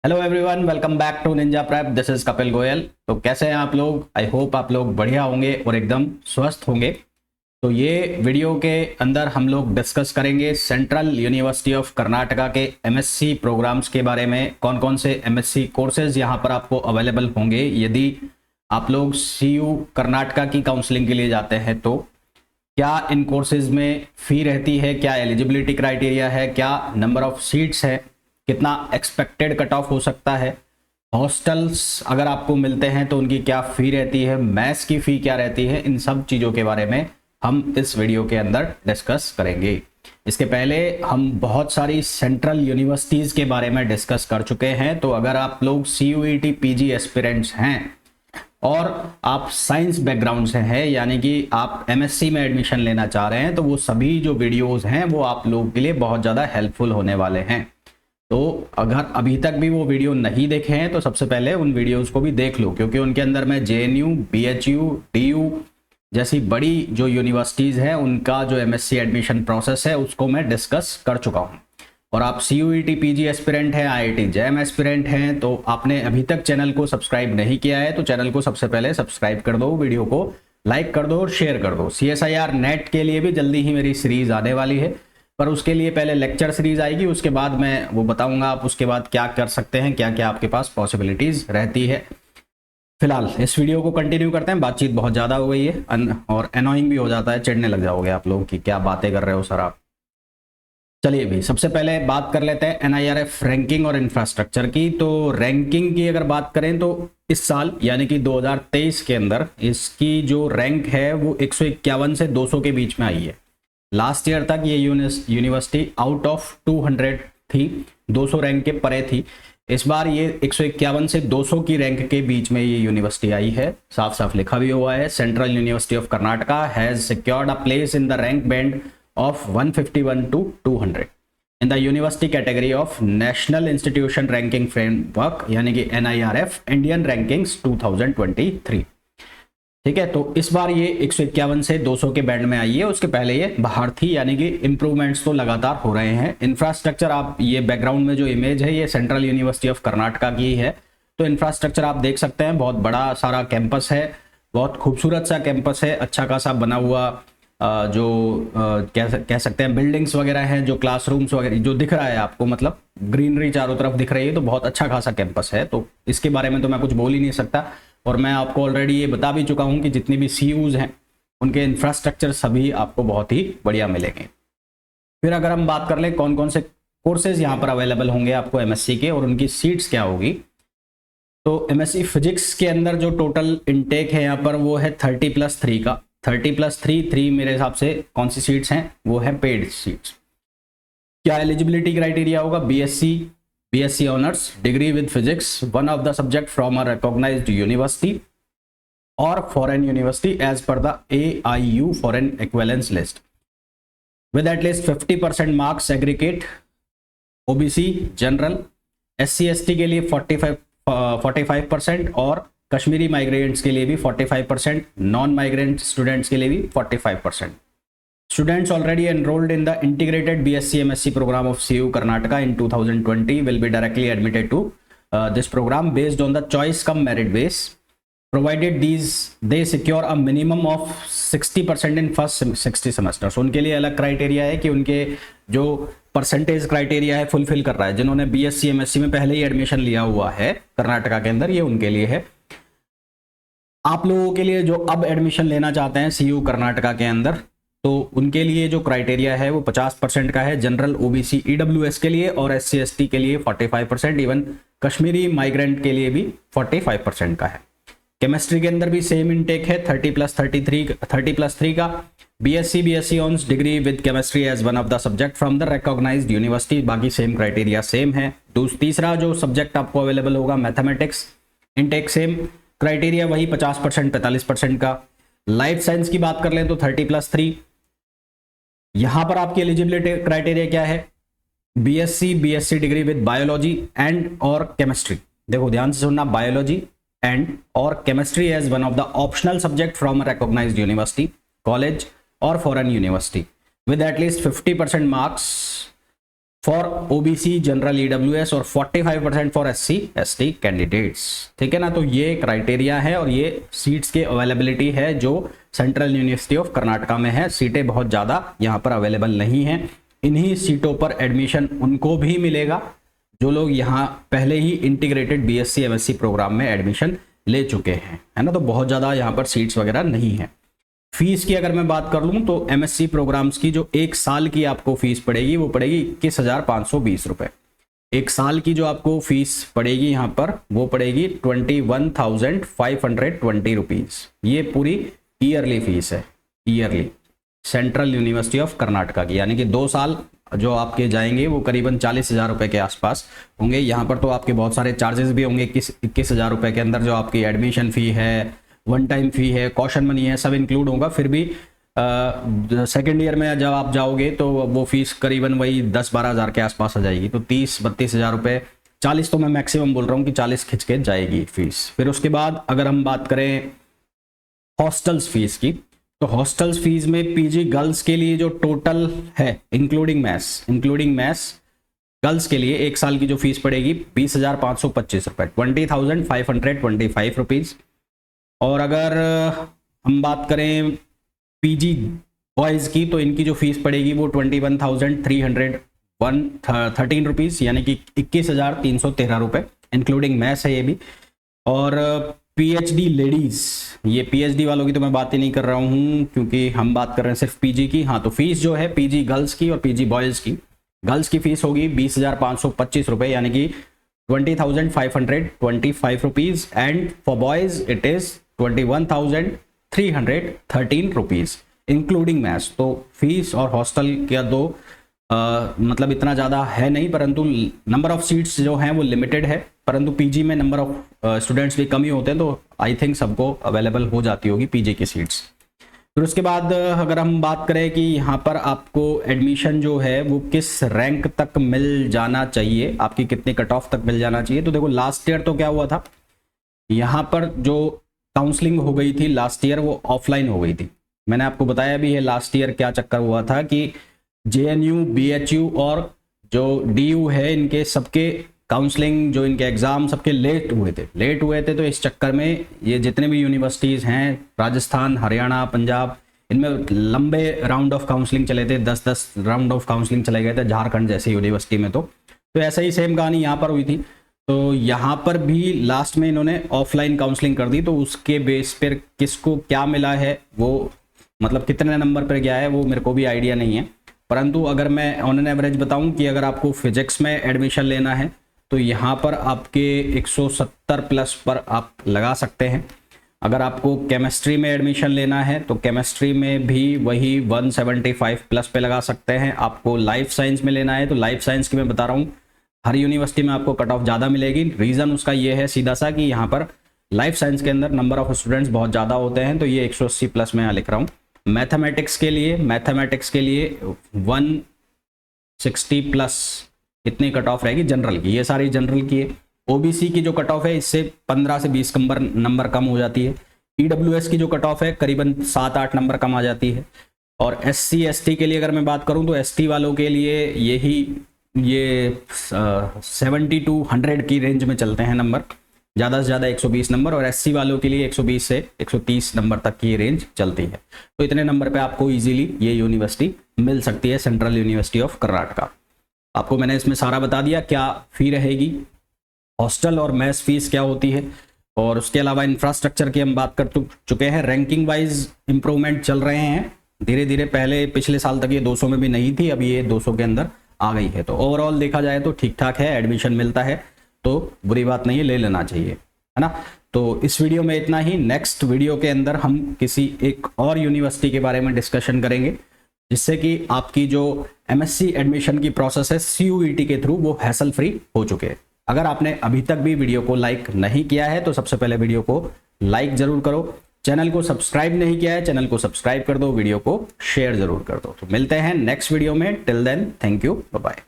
Hello everyone, welcome back to Ninja Prep. This is Kapil Goyal. तो कैसे हैं आप लोग? आई होप आप लोग बढ़िया होंगे और एकदम स्वस्थ होंगे। तो ये वीडियो के अंदर हम लोग डिस्कस करेंगे सेंट्रल यूनिवर्सिटी ऑफ कर्नाटका के एमएससी प्रोग्राम्स के बारे में। कौन कौन से एमएससी कोर्सेज यहाँ पर आपको अवेलेबल होंगे यदि आप लोग सीयू कर्नाटका की काउंसलिंग के लिए जाते हैं। तो क्या इन कोर्सेज में फ़ी रहती है, क्या एलिजिबिलिटी क्राइटेरिया है, क्या नंबर ऑफ सीट्स है, कितना एक्सपेक्टेड कट ऑफ हो सकता है, हॉस्टल्स अगर आपको मिलते हैं तो उनकी क्या फ़ी रहती है, मैथ्स की फ़ी क्या रहती है, इन सब चीज़ों के बारे में हम इस वीडियो के अंदर डिस्कस करेंगे। इसके पहले हम बहुत सारी सेंट्रल यूनिवर्सिटीज़ के बारे में डिस्कस कर चुके हैं। तो अगर आप लोग CUET PG एस्पिरेंट्स हैं और आप साइंस बैकग्राउंड से हैं, यानी कि आप एमएससी में एडमिशन लेना चाह रहे हैं, तो वो सभी जो वीडियोस हैं वो आप लोगों के लिए बहुत ज़्यादा हेल्पफुल होने वाले हैं। तो अगर अभी तक भी वो वीडियो नहीं देखे हैं तो सबसे पहले उन वीडियोस को भी देख लो, क्योंकि उनके अंदर मैं JNU, BHU, DU जैसी बड़ी जो यूनिवर्सिटीज़ हैं उनका जो एमएससी एडमिशन प्रोसेस है उसको मैं डिस्कस कर चुका हूँ। और आप CUET PG एस्पिरेंट हैं, IIT JAM एस्पिरेंट हैं, तो आपने अभी तक चैनल को सब्सक्राइब नहीं किया है तो चैनल को सबसे पहले सब्सक्राइब कर दो, वीडियो को लाइक कर दो और शेयर कर दो। CSIR नेट के लिए भी जल्दी ही मेरी सीरीज आने वाली है, पर उसके लिए पहले लेक्चर सीरीज आएगी, उसके बाद मैं वो बताऊंगा आप उसके बाद क्या कर सकते हैं, क्या क्या आपके पास पॉसिबिलिटीज रहती है। फिलहाल इस वीडियो को कंटिन्यू करते हैं। बातचीत बहुत ज़्यादा हो गई है और एनोइंग भी हो जाता है, चिढ़ने लग जाओगे आप लोग कि क्या बातें कर रहे हो सर आप। चलिए भी सबसे पहले बात कर लेते हैं NIRF रैंकिंग और इंफ्रास्ट्रक्चर की। तो रैंकिंग की अगर बात करें तो इस साल यानी कि 2023 के अंदर इसकी जो रैंक है वो 151 से 200 के बीच में आई है। लास्ट ईयर तक ये यूनिवर्सिटी आउट ऑफ 200 थी, 200 रैंक के परे थी। इस बार ये 151 से 200 की रैंक के बीच में ये यूनिवर्सिटी आई है। साफ साफ लिखा भी हुआ है, central university of Karnataka has secured a place in the rank band of 151 to 200 in the university category of National Institution Ranking Framework यानी कि NIRF Indian Rankings 2023। ठीक है, तो इस बार ये 151 से 200 के बैंड में आई है, उसके पहले ये बाहर थी, यानी कि इंप्रूवमेंट्स तो लगातार हो रहे हैं। इंफ्रास्ट्रक्चर आप ये बैकग्राउंड में जो इमेज है ये सेंट्रल यूनिवर्सिटी ऑफ कर्नाटका की है। तो इंफ्रास्ट्रक्चर आप देख सकते हैं, बहुत बड़ा सारा कैंपस है, बहुत खूबसूरत सा कैंपस है, अच्छा खासा बना हुआ जो कह सकते हैं बिल्डिंग्स वगैरह हैं, जो क्लासरूम्स वगैरह जो दिख रहा है आपको, मतलब ग्रीनरी चारों तरफ दिख रही है, तो बहुत अच्छा खासा कैंपस है। तो इसके बारे में तो मैं कुछ बोल ही नहीं सकता, और मैं आपको ऑलरेडी ये बता भी चुका हूँ कि जितनी भी CUs हैं उनके इंफ्रास्ट्रक्चर सभी आपको बहुत ही बढ़िया मिलेंगे। फिर अगर हम बात कर लें कौन कौन से कोर्सेज यहाँ पर अवेलेबल होंगे आपको MSc के और उनकी सीट्स क्या होगी, तो MSc फिजिक्स के अंदर जो टोटल इनटेक है यहाँ पर वो है 30+3 का। 30+3 मेरे हिसाब से कौन सी सीट्स हैं, वो है पेड सीट्स। क्या एलिजिबिलिटी क्राइटेरिया होगा? BSc honours degree with physics, one of the subject from a recognised university और foreign university as per the AIU foreign equivalence list with at least 50% marks segregate, OBC general, SC/ST के लिए 45% और Kashmiri migrants के लिए भी 45%, non migrant students के लिए भी 45%। Students already enrolled in the integrated BSc MSc programme of CU Karnataka in 2020 will be directly admitted to this programme based on the choice cum merit base provided they secure a minimum of 60% in first 60 semesters. उनके लिए अलग criteria है कि उनके जो percentage criteria है fulfil कर रहा है, जिन्होंने BSc MSc में पहले ही एडमिशन लिया हुआ है कर्नाटका के अंदर, ये उनके लिए है। आप लोगों के लिए जो अब एडमिशन लेना चाहते हैं CU कर्नाटका के अंदर, तो उनके लिए जो क्राइटेरिया है वो 50% का है, जनरल, OBC EWS के लिए और SC/ST के लिए 45%, इवन कश्मीरी माइग्रेंट के लिए भी 45% का है। केमिस्ट्री के अंदर भी सेम इनटेक है, 30+3 का। BSc honours degree with chemistry as one of the subject from the recognised university, बाकी सेम क्राइटेरिया सेम है। तीसरा जो सब्जेक्ट आपको अवेलेबल होगा मैथमेटिक्स, इनटेक सेम, क्राइटेरिया वही 50% 45% का। लाइफ साइंस की बात कर लें तो 30+3। यहां पर आपकी एलिजिबिलिटी क्राइटेरिया क्या है? BSc degree with biology and और केमिस्ट्री। देखो ध्यान से सुनना, बायोलॉजी एंड और chemistry as one of the optional subject from a recognised university, college और foreign university with at least 50% marks for OBC, general, EWS और 45% फॉर एससी एसटी कैंडिडेट्स। ठीक है ना, तो ये क्राइटेरिया है और ये सीट्स के अवेलेबिलिटी है जो सेंट्रल यूनिवर्सिटी ऑफ कर्नाटका में है। सीटें बहुत ज़्यादा यहाँ पर अवेलेबल नहीं हैं। इन्हीं सीटों पर एडमिशन उनको भी मिलेगा जो लोग यहाँ पहले ही इंटीग्रेटेड बीएससी एमएससी प्रोग्राम में एडमिशन ले चुके हैं, है ना। तो बहुत ज़्यादा यहाँ पर सीट्स वगैरह नहीं है। फीस की अगर मैं बात कर लूँ तो एमएससी प्रोग्राम्स की जो एक साल की आपको फीस पड़ेगी वो पड़ेगी 21,520 रुपये। एक साल की जो आपको फीस पड़ेगी यहाँ पर वो पड़ेगी 21,520 रुपीज़। ये पूरी ईयरली फीस है, yearly, central university of Karnataka की, यानी कि 2 साल जो आपके जाएंगे वो करीबन 40,000 रुपये के आसपास होंगे। यहाँ पर तो आपके बहुत सारे चार्जेस भी होंगे। 21,000 रुपये के अंदर जो आपकी एडमिशन फ़ी है, वन टाइम फ़ी है, कॉशन मनी है, सब इंक्लूड होगा। फिर भी सेकेंड ईयर में जब आप जाओगे तो वो फीस करीबन वही 10-12 हज़ार के आसपास आ जाएगी। तो 30-32 हज़ार रुपये, 40 तो मैं मैक्सिमम बोल रहा हूँ कि 40 खिंच के जाएगी फीस। फिर उसके बाद अगर हम बात करें हॉस्टल्स फीस की, तो हॉस्टल्स फीस में पीजी गर्ल्स के लिए जो टोटल है इंक्लूडिंग मैथ्स गर्ल्स के लिए एक साल की जो फीस पड़ेगी 20,525 रुपये, 20,525 रुपीज़। और अगर हम बात करें पीजी बॉयज़ की तो इनकी जो फीस पड़ेगी वो 21,313 रुपीज़, यानी कि 21,313 रुपये, इंक्लूडिंग मैथ्स है ये भी। और पीएचडी लेडीज़, ये पीएचडी वालों की तो मैं बात ही नहीं कर रहा हूँ क्योंकि हम बात कर रहे हैं सिर्फ पीजी की। हाँ, तो फीस जो है पीजी गर्ल्स की और पीजी बॉयज़ की, गर्ल्स की फीस होगी 20,525 रुपये, यानी कि 20,525 rupees, and for boys it is 21,313 rupees including maths. तो फीस और हॉस्टल का दो मतलब इतना ज़्यादा है नहीं, परंतु नंबर ऑफ सीट्स जो हैं वो लिमिटेड है, परंतु पीजी में नंबर ऑफ स्टूडेंट्स भी कम ही होते हैं, तो आई थिंक सबको अवेलेबल हो जाती होगी पीजी की सीट्स। फिर उसके बाद अगर हम बात करें कि यहाँ पर आपको एडमिशन जो है वो किस रैंक तक मिल जाना चाहिए, आपकी कितने कट ऑफ तक मिल जाना चाहिए, तो देखो लास्ट ईयर तो क्या हुआ था, यहाँ पर जो काउंसलिंग हो गई थी लास्ट ईयर वो ऑफलाइन हो गई थी। मैंने आपको बताया भी है लास्ट ईयर क्या चक्कर हुआ था कि जेएनयू, बीएचयू और जो डीयू है इनके सबके काउंसलिंग, जो इनके एग्ज़ाम सबके लेट हुए थे। तो इस चक्कर में ये जितने भी यूनिवर्सिटीज़ हैं, राजस्थान, हरियाणा, पंजाब, इनमें लंबे राउंड ऑफ काउंसलिंग चले थे, 10-10 राउंड ऑफ काउंसलिंग चले गए थे झारखंड जैसी यूनिवर्सिटी में। तो ऐसा ही सेम कहानी यहाँ पर हुई थी। तो यहाँ पर भी लास्ट में इन्होंने ऑफलाइन काउंसलिंग कर दी, तो उसके बेस पर किसको क्या मिला है, वो मतलब कितने नंबर पर गया है वो मेरे को भी आइडिया नहीं है। परंतु अगर मैं ऑन एन एवरेज बताऊं कि अगर आपको फिजिक्स में एडमिशन लेना है तो यहाँ पर आपके 170 प्लस पर आप लगा सकते हैं। अगर आपको केमिस्ट्री में एडमिशन लेना है तो केमिस्ट्री में भी वही 175 प्लस पे लगा सकते हैं। आपको लाइफ साइंस में लेना है तो लाइफ साइंस की मैं बता रहा हूँ हर यूनिवर्सिटी में आपको कट ऑफ ज़्यादा मिलेगी। रीज़न उसका ये है सीधा सा कि यहाँ पर लाइफ साइंस के अंदर नंबर ऑफ स्टूडेंट्स बहुत ज़्यादा होते हैं, तो ये 180 प्लस में यहाँ लिख रहा हूँ। मैथमेटिक्स के लिए 160 प्लस इतनी कट ऑफ रहेगी जनरल की, ये सारी जनरल की है। ओबीसी की जो कट ऑफ है इससे 15 से 20 नंबर कम हो जाती है। ईडब्ल्यूएस की जो कट ऑफ है करीबन 7-8 नंबर कम आ जाती है। और एससी एसटी के लिए अगर मैं बात करूं तो एसटी वालों के लिए ये 70 to 100 की रेंज में चलते हैं नंबर, ज़्यादा से ज़्यादा 120 नंबर, और एससी वालों के लिए 120 से 130 नंबर तक की रेंज चलती है। तो इतने नंबर पे आपको इजीली ये यूनिवर्सिटी मिल सकती है, सेंट्रल यूनिवर्सिटी ऑफ कर्नाटका। आपको मैंने इसमें सारा बता दिया क्या फ़ी रहेगी, हॉस्टल और मेस फीस क्या होती है, और उसके अलावा इंफ्रास्ट्रक्चर की हम बात कर चुके हैं। रैंकिंग वाइज इंप्रूवमेंट चल रहे हैं धीरे धीरे, पहले पिछले साल तक ये 200 में भी नहीं थी, अब ये 200 के अंदर आ गई है। तो ओवरऑल देखा जाए तो ठीक ठाक है, एडमिशन मिलता है तो बुरी बात नहीं है, ले लेना चाहिए, है ना। तो इस वीडियो में इतना ही। नेक्स्ट वीडियो के अंदर हम किसी एक और यूनिवर्सिटी के बारे में डिस्कशन करेंगे जिससे कि आपकी जो एमएससी एडमिशन की प्रोसेस है CUET के थ्रू वो हैसल फ्री हो चुके हैं। अगर आपने अभी तक भी वीडियो को लाइक नहीं किया है तो सबसे पहले वीडियो को लाइक जरूर करो, चैनल को सब्सक्राइब नहीं किया है चैनल को सब्सक्राइब कर दो, वीडियो को शेयर जरूर कर दो। तो मिलते हैं नेक्स्ट वीडियो में, till then thank you, bye bye.